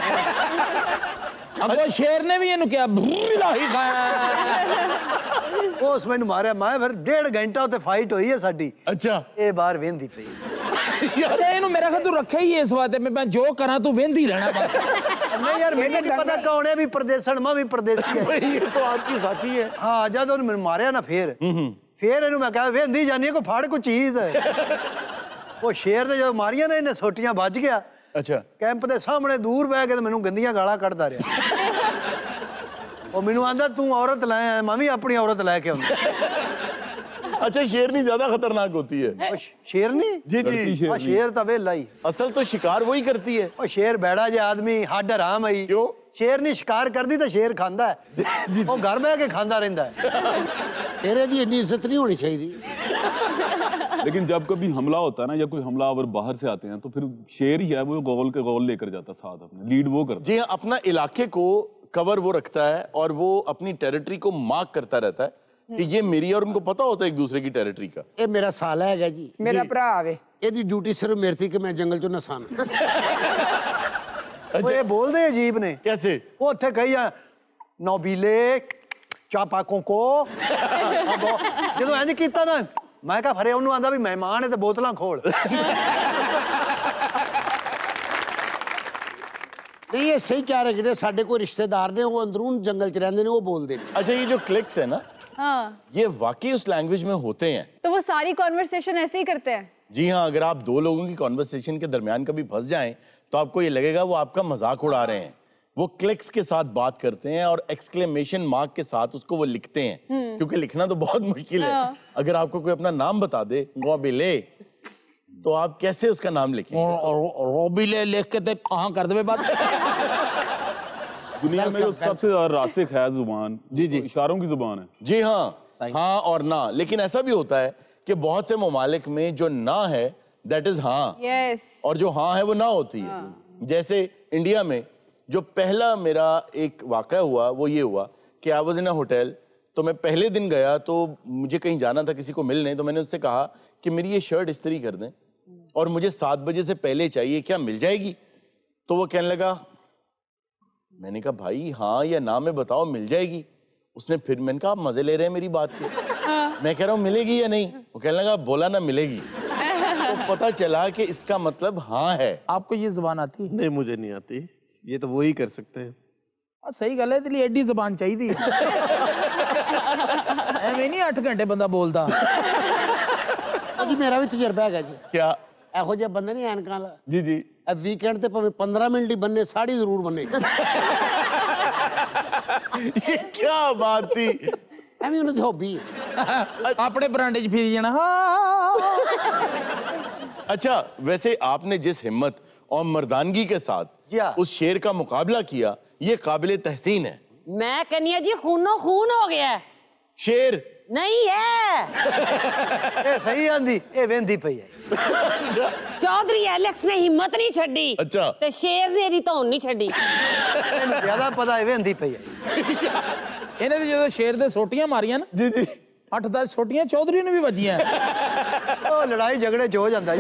S2: ਅੱਗੋਂ ਸ਼ੇਰ ਨੇ ਵੀ ਇਹਨੂੰ ਕਿਹਾ ਬਿਲਾਹੀ ਖਾਇਆ।
S8: ਉਸ ਮੈਨੂੰ ਮਾਰਿਆ ਮੈਂ ਫਿਰ 1.5 ਘੰਟਾ ਉੱਤੇ ਫਾਈਟ ਹੋਈ ਹੈ ਸਾਡੀ।
S1: अच्छा
S8: ਇਹ ਬਾਹਰ ਵੇਂਦੀ ਪਈ
S2: ਅੱਛਾ, ਇਹਨੂੰ ਮੇਰਾ ਖਿਆਲ ਤੂੰ ਰੱਖਿਆ ਹੀ ਇਸ ਵਾਸਤੇ ਮੈਂ ਜੋ ਕਰਾਂ ਤੂੰ ਵੇਂਦੀ ਰਹਿਣਾ ਬਸ।
S8: नहीं यार मैंने नहीं पता कौन है भी परदेसन मैं भी परदेसी है
S1: ये तो आपकी साथी है।
S8: हाँ जब उन्होंने मैंने मारे ना फिर इन्होंने मैं कहा वेंदी जानी है कोई फाड़ कोई चीज है वो शेर ने जब मारिया ना इन्हें सोटियां बज गया।
S1: अच्छा
S8: कैंप के सामने दूर बह के मैंने गंदियां गाला कढ़दा रहा ਉਹ ਮੈਨੂੰ ਆਂਦਾ ਤੂੰ औरत ਲੈ ਆਇਆ ਮੈਂ ਵੀ ਆਪਣੀ औरत ਲੈ ਕੇ ਆਉਂਦਾ
S1: अच्छा शेरनी ज्यादा खतरनाक होती है।
S8: शेरनी
S1: जी जी
S8: शेर तो वेला ही
S1: असल तो शिकार वही करती है।
S8: और शेर बैठा जे आदमी हड हराम है
S1: क्यों
S8: शेर नहीं शिकार करती तो शेर खांदा है वो घर बह के खांदा रहता है
S7: तेरे दी इतनी इज्जत नहीं होनी चाहिए।
S4: लेकिन जब कभी हमला होता है ना या कोई हमलावर बाहर से आते हैं तो फिर शेर ही है वो गोल के गोल लेकर जाता साथ अपने लीड वो करता।
S1: जी हाँ, अपना इलाके को कवर वो रखता है और वो अपनी टेरिटरी को मार्क करता रहता है कि ये मेरी और उनको पता होता है एक दूसरे की टेरिटरी का।
S7: ये मेरा साला है जी,
S10: मेरा भरा वे
S7: ਇਹਦੀ ਡਿਊਟੀ ਸਿਰਫ ਮੇਰੀ थी कि मैं जंगल चो नसाना।
S8: वो ये बोल दे अजीब ने
S1: कैसे
S8: वो उत्थे कही जा नौबीले चापाकों को जो इंज कीता ना मैं कहा फरे उन्होंने आंदा भी मेहमान है तो बोतलां खोल
S7: नहीं ये सही कह रहे ਜਿਹੜੇ ਸਾਡੇ कोई रिश्तेदार ने वो अंदरून जंगल च रहंदे ने वो बोलते हैं।
S1: अच्छा ये जो क्लिक्स है ना
S9: हाँ
S1: ये वाकई उस लैंग्वेज में होते हैं।
S9: तो वो सारी कॉन्वर्सेशन ऐसे ही करते हैं।
S1: जी हाँ, अगर आप दो लोगों की कॉन्वर्सेशन के दरमियान कभी फंस जाएं तो आपको ये लगेगा वो आपका मजाक उड़ा रहे हैं। वो क्लिक्स के साथ बात करते हैं और एक्सक्लेमेशन मार्क के साथ उसको वो लिखते हैं क्योंकि लिखना तो बहुत मुश्किल है। अगर आपको कोई अपना नाम बता दे गोबिले तो आप कैसे उसका नाम लिखेंगे?
S2: रोबिले लिख के ते कहां कर दे बात।
S4: दुनिया में जो सबसे ज्यादा रासिक है जुबान
S1: जी जी
S4: इशारों की जुबान है।
S1: जी हाँ, हाँ और ना। लेकिन ऐसा भी होता है कि बहुत से ममालिक में जो ना है दैट इज हाँ
S9: यस
S1: और जो हाँ है वो ना होती है। जैसे इंडिया में जो पहला मेरा एक वाक़या हुआ वो ये हुआ कि I was in a hotel. तो मैं पहले दिन गया तो मुझे कहीं जाना था किसी को मिलने, तो मैंने उससे कहा कि मेरी ये शर्ट इस्त्री कर दें और मुझे 7 बजे से पहले चाहिए, क्या मिल जाएगी? तो वो कहने लगा, मैंने कहा भाई हाँ या ना में बताओ मिल जाएगी। उसने फिर मैंने कहा आप मजे ले रहे हैं मेरी बात के। मैं कह रहा हूँ मिलेगी या नहीं? वो कहने लगा बोला ना मिलेगी। तो पता चला कि इसका मतलब हाँ है।
S2: आपको ये जुबान आती है?
S12: नहीं मुझे नहीं आती, ये तो वो ही कर सकते हैं।
S2: सही गल है इसलिए एडी जुबान चाहिए ਐਵੇਂ नहीं 8 घंटे बंदा बोलता।
S7: जी मेरा भी तजर्बा है जी।
S1: क्या
S7: ਇਹੋ ਜਿਹਾ ਬੰਦਾ ਨਹੀਂ ਐਨਕਾਂ ਵਾਲਾ
S1: जी जी
S7: वीकेंड ਤੇ ਭਾਵੇਂ 15 ਮਿੰਟ ਹੀ ਬੰਨੇ ਸਾੜੀ ਜ਼ਰੂਰ ਬੰਨੇ।
S1: ये क्या बात थी?
S7: ਐਵੇਂ ਉਹਨਾਂ ਦੀ ਹੌਬੀ ਹੈ
S2: अपने बरांडे च फिर जाना।
S1: अच्छा वैसे आपने जिस हिम्मत और मर्दानगी के साथ उस शेर का मुकाबला किया ये काबिले तहसीन है।
S5: मैं कहनी जी खूनो खून हो गया।
S1: शेर
S5: नहीं है
S8: ये सही आंदी ये वेंदी पई है।
S5: चौधरी एलेक्स ने हिम्मत नहीं छड़ी।
S1: अच्छा
S5: ते शेर ने दी धौन नहीं छड़ी।
S8: ज्यादा पता है वेंदी पई है।
S2: इन्हें तो जो शेर दे सोटियां मारियां ना
S1: जी जी
S2: 8-10 छोटियां चौधरी ने भी वजियां।
S8: ओ लड़ाई झगड़े च हो जाता है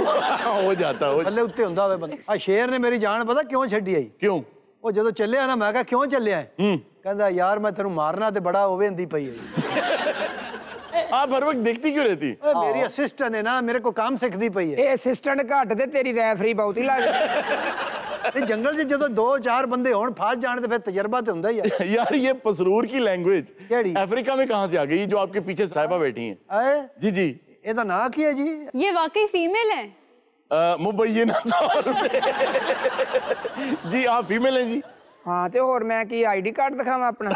S1: हो जाता है
S8: थल्ले उत्ते हुंदा होवे बंदा। आ शेर ने मेरी जान पता क्यों छड्डी आई?
S1: क्यों?
S8: ਉਹ ਜਦੋਂ ਚੱਲਿਆ ਨਾ ਮੈਂ ਕਿਹਾ ਕਿਉਂ ਚੱਲਿਆ ਕਹਿੰਦਾ ਯਾਰ ਮੈਂ ਤੈਨੂੰ ਮਾਰਨਾ ਤੇ ਬੜਾ ਹੋਵੇ ਹੁੰਦੀ ਪਈ ਹੈ।
S1: आप हर वक्त देखती क्यों रहती?
S8: मेरी असिस्टेंट है ना मेरे को काम सिखती पई है।
S10: ਇਹ ਅਸਿਸਟੈਂਟ ਘੱਟ ਤੇ ਤੇਰੀ ਰੈਫਰੀ ਬਹੁਤੀ ਲੱਗਦੀ।
S8: जंगल च जो 2-4 बंदे होण फस जाण ते फिर तजर्बा तो हुंदा ही है।
S1: यार ये पसरूर की लैंग्वेज
S8: केड़ी?
S1: अफ्रीका में कहां से आ गई जो आपके पीछे साहिबा बैठी हैं? जी जी
S8: ਇਹਦਾ ਨਾਂ ਕੀ ਹੈ ਜੀ?
S9: ये वाकई फीमेल है?
S1: मुबैयना तौर पे जी आप फीमेल हैं जी।
S10: हाँ तो और मैं की आईडी कार्ड दिखावा अपना?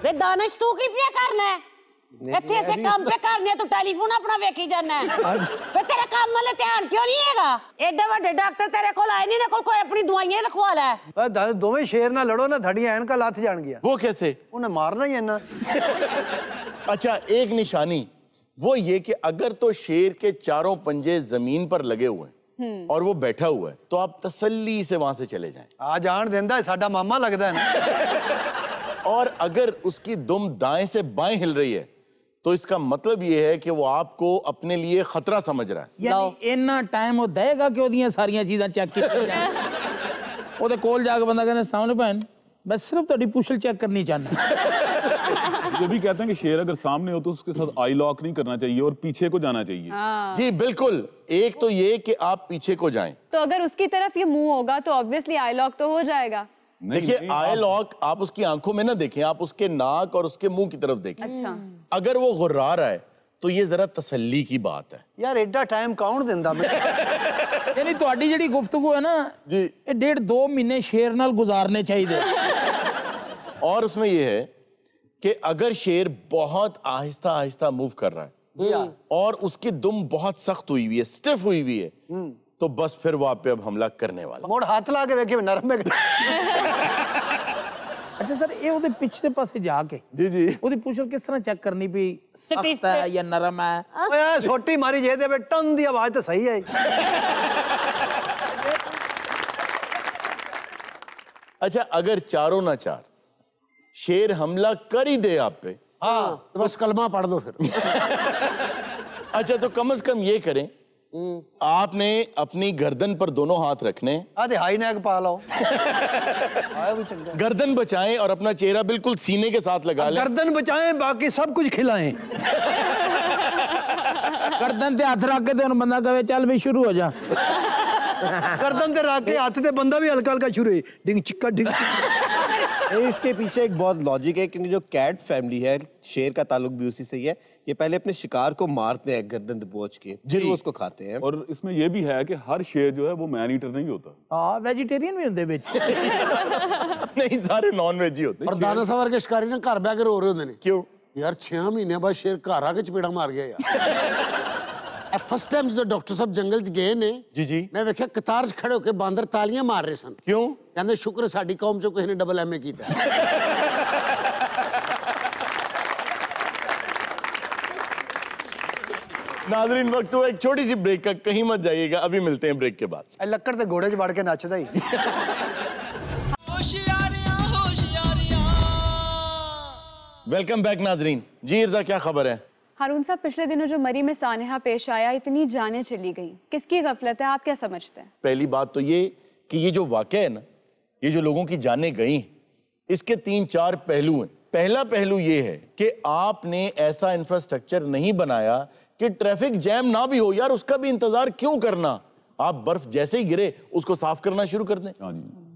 S5: वे दानिश तू की पिया करना है इत्थे ऐसे काम पे करने तू टेलीफोन अपना वेखी जाना है। वे तेरे काम वाले ध्यान क्यों नहीं हैगा? एडे बड़े डॉक्टर तेरे कोल आए नहीं ने कोई अपनी दवाइयां लिखवा ले।
S8: दोवें शेर ना लड़ो ना धड़ियां ऐनका लाथ जान गया।
S1: वो कैसे?
S8: उन्हें मारना ही है ना।
S1: अच्छा एक निशानी वो ये कि अगर तो शेर के चारों पंजे जमीन पर लगे हुए हैं और वो बैठा हुआ है तो आप तसल्ली से वहां से चले जाएं।
S8: आ जान देंदा है साडा मामा लगदा है ना।
S1: और अगर उसकी दुम दाएं से बाएं हिल रही है तो इसका मतलब ये है कि वो आपको अपने लिए खतरा समझ रहा है।
S2: यानी इतना टाइम वो देगा कि ओदियां सारियां चीज़ां चेक की जाए। ओदे कोल जाके बंदा कहने सामने भैन मैं सिर्फ थोड़ी पुछल चेक करनी चाहना।
S4: ये भी कहते हैं कि शेर अगर सामने हो तो उसके साथ आई लॉक नहीं करना चाहिए और पीछे को जाना चाहिए।
S1: जी बिल्कुल। एक तो ये कि आप पीछे को जाएं।
S9: तो अगर उसकी तरफ ये मुंह होगा तो ऑब्वियसली आई लॉक तो हो जाएगा।
S1: देखिए आई लॉक आप उसकी आंखों में ना देखें, आप उसके नाक और उसके मुंह की तरफ देखें।
S9: अच्छा
S1: अगर वो गुर्रा रहा है तो ये जरा तसल्ली की बात है।
S8: यार एडा टाइम कौन देंदा मैं?
S2: यानी ਤੁਹਾਡੀ ਜਿਹੜੀ ਗੁਫ਼ਤਗੂ ਹੈ ਨਾ
S1: जी
S2: ਇਹ 1.5-2 ਮਹੀਨੇ शेर नाल गुजारने चाहिए।
S1: और उसमें ये है कि अगर शेर बहुत आहिस्ता आहिस्ता मूव कर रहा है और उसकी दुम बहुत सख्त हुई हुई है, स्टिफ हुई हुई है, तो बस फिर वो आप पे अब हमला करने वाला।
S8: मोड़ हाथ ला के देखे नरम में।
S2: अच्छा सर, ये ਉਹਦੇ ਪਿਛਲੇ ਪਾਸੇ ਜਾ ਕੇ
S1: जी
S2: ਉਹਦੀ ਪੁਸ਼ਲ ਕਿਸ ਤਰ੍ਹਾਂ ਚੈੱਕ ਕਰਨੀ ਵੀ ਸਖਤ ਹੈ ਜਾਂ ਨਰਮ ਹੈ?
S8: ਓਏ ਛੋਟੀ ਮਾਰੀ ਜੇ ਦੇ ਟਨ ਦੀ ਆਵਾਜ਼ ਤਾਂ ਸਹੀ ਹੈ।
S1: अच्छा, अगर चारों ना चार शेर हमला कर ही दे आप पे,
S7: हाँ तो बस कलमा पढ़ दो फिर।
S1: अच्छा तो कम से कम ये करें, आपने अपनी गर्दन पर दोनों हाथ रखने,
S8: आधे हाई नेक पा लो।
S1: गर्दन बचाएं और अपना चेहरा बिल्कुल सीने के साथ लगा लें।
S8: गर्दन बचाएं, बाकी सब कुछ खिलाएं।
S2: गर्दन ते हाथ रख के ते बंदा कहे चल भी शुरू हो जा।
S8: गर्दन ते रख के हाथ ते बंदा भी हल्का हल्का शुरू है, डिंग चिक्का डिंग।
S12: इसके पीछे एक बहुत लॉजिक है, क्योंकि जो कैट फैमिली है, शेर का ताल्लुक भी उसी से ही है। ये पहले अपने शिकार को मारते हैं गर्दन दबोच के, फिर वो उसको खाते हैं।
S4: और इसमें ये भी है कि हर शेर जो है वो मैन ईटर नहीं होता।
S2: हाँ, वेजिटेरियन भी होंगे बिच।
S1: नहीं, सारे नॉन वेज ही होते।
S7: और दानासवर के शिकारी ना घर बह के रो रहे होंगे ने।
S1: क्यों
S7: यार 6 महीने बाद शेर घर आके चपेड़ा मार गया यार। फर्स्ट टाइम जो डॉक्टर साहब जंगल च गए ने,
S1: जी
S7: मैं वेख्या कतार च खड़े होके बांदर तालियां मार रहे सन।
S1: क्यों?
S7: कहंदे शुक्र साडी कौम चो किसी ने डबल MA कीता।
S1: नाज़रीन, वक्त हुआ एक छोटी सी ब्रेक का, कहीं मत जाइएगा, अभी मिलते हैं ब्रेक के बाद।
S8: लक्कड़ ते घोड़े च वड़ के नचदा ही।
S1: वेलकम बैक नाज़रीन। जी इर्जा, क्या खबर है?
S9: हारून साहब, पिछले दिनों जो मरी में सानेहा पेश आया, इतनी जानें चली गई, किसकी गफलत है? आप क्या समझते हैं?
S1: पहली बात तो ये कि ये जो वाक़या है ना, ये जो लोगों की जानें गई, इसके 3-4 पहलू हैं। पहला पहलू ये है कि आपने ऐसा इंफ्रास्ट्रक्चर नहीं बनाया कि ट्रैफिक जैम ना भी हो। यार उसका भी इंतजार क्यों करना? आप बर्फ जैसे ही गिरे उसको साफ करना शुरू कर दें।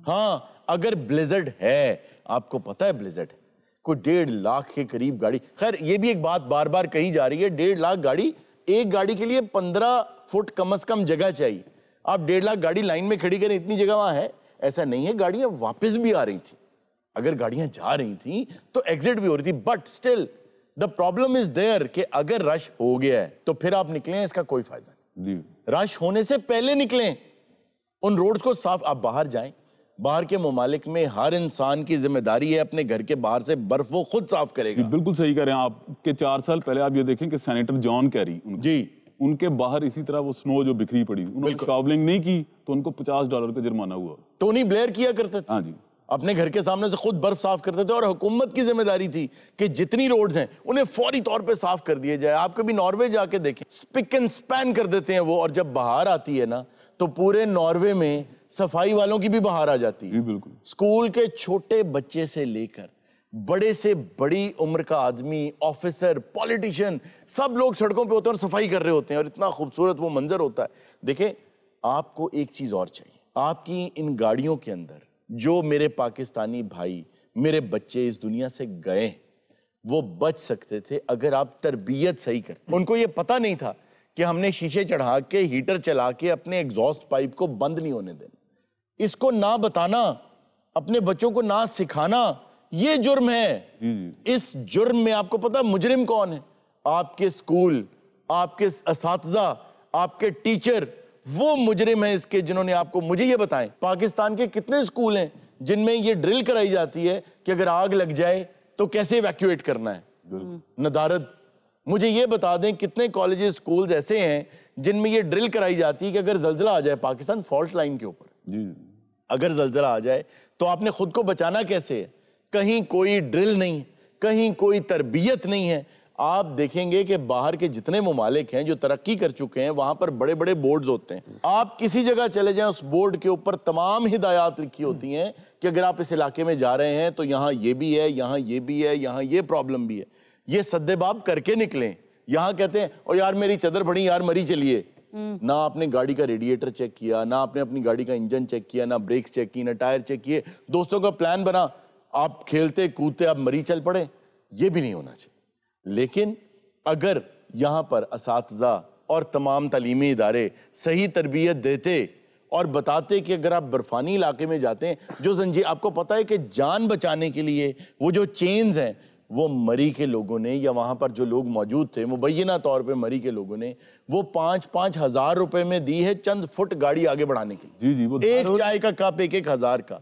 S1: हाँ, अगर ब्लिजर्ड है, आपको पता है ब्लिजर्ड है, कोई 1.5 लाख के करीब गाड़ी, खैर ये भी एक बात बार बार कही जा रही है, 1.5 लाख गाड़ी, एक गाड़ी के लिए 15 फुट कम से कम जगह चाहिए। आप 1.5 लाख गाड़ी लाइन में खड़ी करें, इतनी जगह वहां है? ऐसा नहीं है। गाड़ियां वापस भी आ रही थी, अगर गाड़ियां जा रही थी तो एग्जिट भी हो रही थी, but still the problem is there कि अगर रश हो गया है तो फिर आप निकलें, इसका कोई फायदा नहीं। रश होने से पहले निकलें, उन रोड्स को साफ। आप बाहर जाएं, बाहर के ममालिक में हर इंसान की जिम्मेदारी है अपने घर के बाहर से बर्फ वो खुद साफ करेगा।
S4: बिल्कुल सही कह रहे हैं आप। के 4 साल पहले आप ये देखें कि सेनेटर जॉन कैरी
S1: जी,
S4: उनके बाहर इसी तरह वो स्नो जो बिखरी पड़ी, उन्होंने शॉवलिंग नहीं की तो उनको $50 का जुर्माना हुआ।
S1: टोनी ब्लेयर किया करते थे।
S4: हाँ जी,
S1: अपने घर के सामने से खुद बर्फ साफ करते थे और हुकूमत की जिम्मेदारी थी कि जितनी रोड्स हैं उन्हें फौरी तौर पे साफ कर दिया जाए। आप कभी नॉर्वे जाके देखें, स्पिक एंड स्पैन कर देते हैं वो, और जब बाहर आती है ना तो पूरे नॉर्वे में सफाई वालों की भी बाहर आ जाती है।
S4: बिल्कुल।
S1: स्कूल के छोटे बच्चे से लेकर बड़े से बड़ी उम्र का आदमी, ऑफिसर, पॉलिटिशियन, सब लोग सड़कों पे होते हैं और सफाई कर रहे होते हैं, और इतना खूबसूरत वो मंजर होता है। देखें, आपको एक चीज और चाहिए, आपकी इन गाड़ियों के अंदर जो मेरे पाकिस्तानी भाई, मेरे बच्चे इस दुनिया से गए, वो बच सकते थे अगर आप तरबियत सही करते। उनको ये पता नहीं था कि हमने शीशे चढ़ा के, हीटर चला के अपने एग्जॉस्ट पाइप को बंद नहीं होने देना। इसको ना बताना, अपने बच्चों को ना सिखाना, ये जुर्म है। इस जुर्म में आपको पता मुजरिम कौन है? आपके स्कूल, आपके असातिज़ा, आपके टीचर, वो मुजरिम है इसके जिन्होंने आपको, मुझे ये बताएं, पाकिस्तान के कितने स्कूल हैं जिनमें ये ड्रिल कराई जाती है कि अगर आग लग जाए तो कैसे इवैक्यूएट करना है? नदारद। मुझे ये बता दें कितने कॉलेजेस, स्कूल्स ऐसे हैं जिनमें ये ड्रिल कराई जाती है कि अगर जल्जला आ जाए, पाकिस्तान फॉल्ट लाइन के ऊपर, अगर जल्जला आ जाए तो आपने खुद को बचाना कैसे है? कहीं कोई ड्रिल नहीं, कहीं कोई तरबियत नहीं है। आप देखेंगे कि बाहर के जितने ममालिक हैं जो तरक्की कर चुके हैं, वहां पर बड़े बड़े बोर्ड्स होते हैं। आप किसी जगह चले जाएं, उस बोर्ड के ऊपर तमाम हिदायत लिखी होती हैं कि अगर आप इस इलाके में जा रहे हैं तो यहाँ ये भी है, यहाँ ये भी है, यहाँ ये प्रॉब्लम भी है। ये सद्देबाब करके निकलें। यहाँ कहते हैं और यार मेरी चदर बड़ी, यार मरी चलिए। ना आपने गाड़ी का रेडिएटर चेक किया, ना आपने अपनी गाड़ी का इंजन चेक किया, ना ब्रेक्स चेक की, ना टायर चेक किए। दोस्तों का प्लान बना, आप खेलते कूदते आप मरी चल पड़े। ये भी नहीं होना चाहिए। लेकिन अगर यहाँ पर असातिज़ा और तमाम तालीमी इदारे सही तरबियत देते और बताते कि अगर आप बर्फानी इलाके में जाते हैं, जो जंजीर, आपको पता है कि जान बचाने के लिए वो जो चेन्स हैं, वो मरी के लोगों ने या वहां पर जो लोग मौजूद थे मुबैना तौर पे मरी के लोगों ने वो 5-5 हज़ार रुपए में दी है चंद फुट गाड़ी आगे बढ़ाने के लिए।
S4: जी जी, वो
S1: एक चाय का कप 1-1 हज़ार का।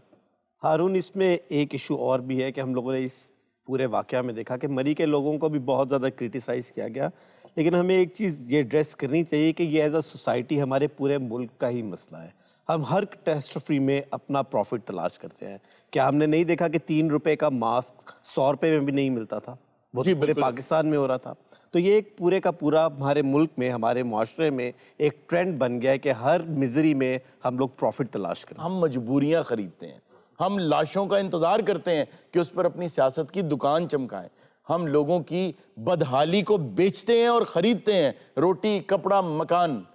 S12: हारून, इसमें एक इशू और भी है कि हम लोगों ने इस पूरे वाकया में देखा कि मरी के लोगों को भी बहुत ज़्यादा क्रिटिसाइज़ किया गया, लेकिन हमें एक चीज़ ये एड्रेस करनी चाहिए कि ये एज अ सोसाइटी हमारे पूरे मुल्क का ही मसला है। हम हर कैटास्ट्रोफी में अपना प्रॉफिट तलाश करते हैं। क्या हमने नहीं देखा कि 3 रुपए का मास्क 100 रुपए में भी नहीं मिलता था? वो तो पूरे पाकिस्तान में हो रहा था। तो ये एक पूरे का पूरा हमारे मुल्क में, हमारे मुआशरे में एक ट्रेंड बन गया है कि हर मिजरी में हम लोग प्रॉफिट तलाश करते हैं।
S1: हम मजबूरियां खरीदते हैं, हम लाशों का इंतजार करते हैं कि उस पर अपनी सियासत की दुकान चमकाएं। हम लोगों की बदहाली को बेचते हैं और खरीदते हैं। रोटी, कपड़ा, मकान,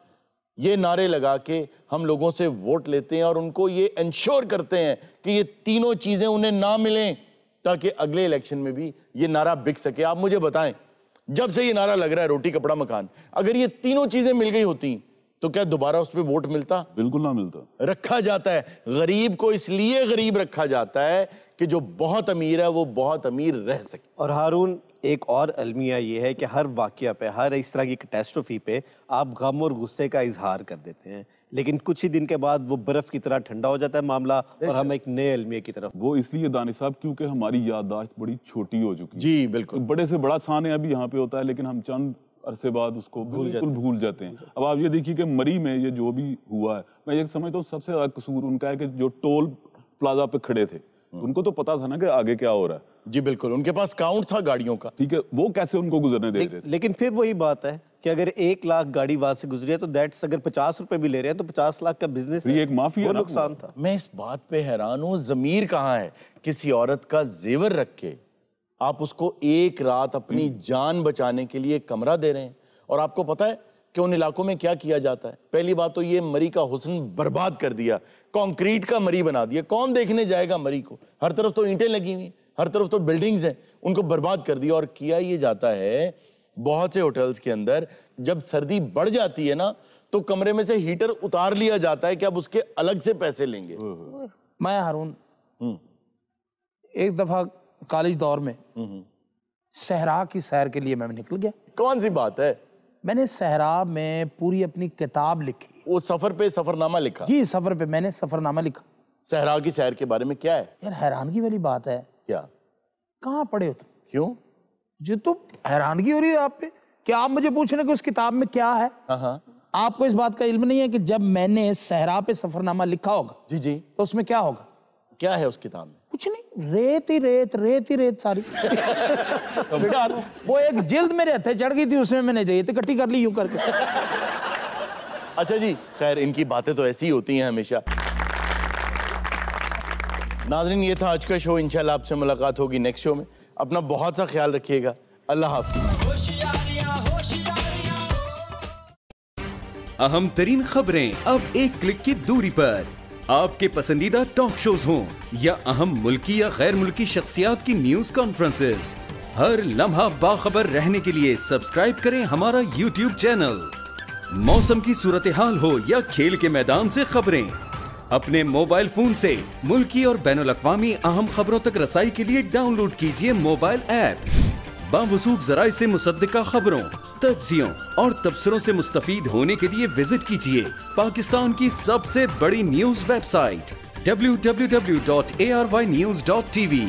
S1: ये नारे लगा के हम लोगों से वोट लेते हैं और उनको ये इंश्योर करते हैं कि ये तीनों चीजें उन्हें ना मिलें ताकि अगले इलेक्शन में भी ये नारा बिक सके। आप मुझे बताएं, जब से ये नारा लग रहा है रोटी, कपड़ा, मकान, अगर ये तीनों चीजें मिल गई होती तो क्या दोबारा उस पर वोट मिलता?
S4: बिल्कुल ना मिलता।
S1: रखा जाता है गरीब को, इसलिए गरीब रखा जाता है कि जो बहुत अमीर है वो बहुत अमीर रह सके।
S12: और हारून, एक और अलमिया ये है कि हर वाकया पे, हर इस तरह की कैटास्ट्रोफी पे आप गम और गुस्से का इजहार कर देते हैं, लेकिन कुछ ही दिन के बाद वो बर्फ की तरह ठंडा हो जाता है मामला और हम एक नए अलमिया की तरफ।
S4: वो इसलिए दानिश साहब क्योंकि हमारी याददाश्त बड़ी छोटी हो चुकी है।
S1: जी बिल्कुल।
S4: बड़े से बड़ा साने अभी यहाँ पे होता है, लेकिन हम चंद अरसे बाद उसको बिल्कुल भूल जाते हैं। अब आप ये देखिए कि मरी में ये जो भी हुआ है, मैं ये समझता हूँ सबसे ज्यादा कसूर उनका है कि जो टोल प्लाजा पे खड़े थे, उनको तो पता था ना कि आगे क्या हो रहा है।
S1: जी बिल्कुल, उनके पास काउंट था गाड़ियों का,
S4: ठीक है, वो कैसे उनको गुजरने दे रहे थे?
S12: लेकिन फिर वही बात है कि अगर 1 लाख गाड़ी वहां से गुजरी है तो दैट्स, अगर 50 रुपए भी ले रहे हैं तो 50 लाख का बिजनेस है,
S4: एक माफिया
S12: नुकसान था।
S1: मैं इस बात पे हैरान हूँ, जमीर कहाँ है? किसी औरत का जेवर रख के आप उसको एक रात अपनी जान बचाने के लिए कमरा दे रहे हैं। और आपको पता है कि उन इलाकों में क्या किया जाता है? पहली बात तो ये मरी का हुस्न बर्बाद कर दिया, कंक्रीट का मरी बना दिया। कौन देखने जाएगा मरी को? हर तरफ तो ईंटें लगी हुई, हर तरफ तो बिल्डिंग्स हैं, उनको बर्बाद कर दिया। और किया ये जाता है बहुत से होटल्स के अंदर, जब सर्दी बढ़ जाती है ना तो कमरे में से हीटर उतार लिया जाता है कि अब उसके अलग से पैसे लेंगे।
S2: मैं हारून एक दफा कॉलेज दौर में सहरा की सैर के लिए मैं निकल गया।
S1: कौन सी बात है?
S2: मैंने सहरा में पूरी अपनी किताब लिखी।
S1: वो सफर पे सफरनामा लिखा?
S2: जी, सफर पे मैंने सफरनामा लिखा।
S1: सहरा की सैर के बारे में क्या है?
S2: यार हैरानगी वाली बात है।
S1: क्या?
S2: कहाँ पढ़े हो तुम?
S1: क्यों?
S2: जी, तो हैरानगी हो रही है आप पे कि आप मुझे पूछ रहे कि उस किताब में क्या है। आपको इस बात का इल्म नहीं है कि जब मैंने सहरा पे सफरनामा लिखा होगा,
S1: जी जी,
S2: तो उसमें क्या होगा?
S1: क्या है उस किताब में?
S2: कुछ नहीं, रेत ही रेत, रेत ही रेत सारी। वो एक जिल्द मेरे हथे चढ़ गई थी, उसमें मैंने रेत इकट्ठी कर ली यूं करके।
S1: अच्छा जी, खैर इनकी बातें तो ऐसी ही होती हैं हमेशा। नाज़रीन, ये था आज का शो। इंशाल्लाह आपसे मुलाकात होगी नेक्स्ट शो में। अपना बहुत सा ख्याल रखिएगा। अल्लाह हाफ़िज़।
S13: अहम तरीन खबरें अब एक क्लिक की दूरी पर। आपके पसंदीदा टॉक शोज हों या अहम मुल्की या गैर मुल्की शख्सियात की न्यूज कॉन्फ्रेंसेस, हर लम्हा बाखबर रहने के लिए सब्सक्राइब करें हमारा YouTube चैनल। मौसम की सूरत हाल हो या खेल के मैदान से खबरें, अपने मोबाइल फोन से मुल्की और बैनुल अक़वामी अहम खबरों तक रसाई के लिए डाउनलोड कीजिए मोबाइल ऐप। बावसूख ज़राए से मुसद्दिका खबरों, तज्ज़ियों और तबसरों से मुस्तफ़ीद होने के लिए विजिट कीजिए पाकिस्तान की सबसे बड़ी न्यूज वेबसाइट www.arYnews.tv।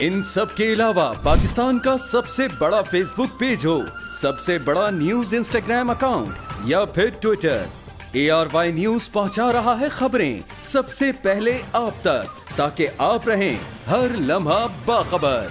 S13: इन सब के अलावा पाकिस्तान का सबसे बड़ा फेसबुक पेज हो, सबसे बड़ा न्यूज इंस्टाग्राम अकाउंट या फिर ट्विटर, ARY न्यूज पहुंचा रहा है खबरें सबसे पहले आप तक, ताकि आप रहें हर लम्हा बाखबर।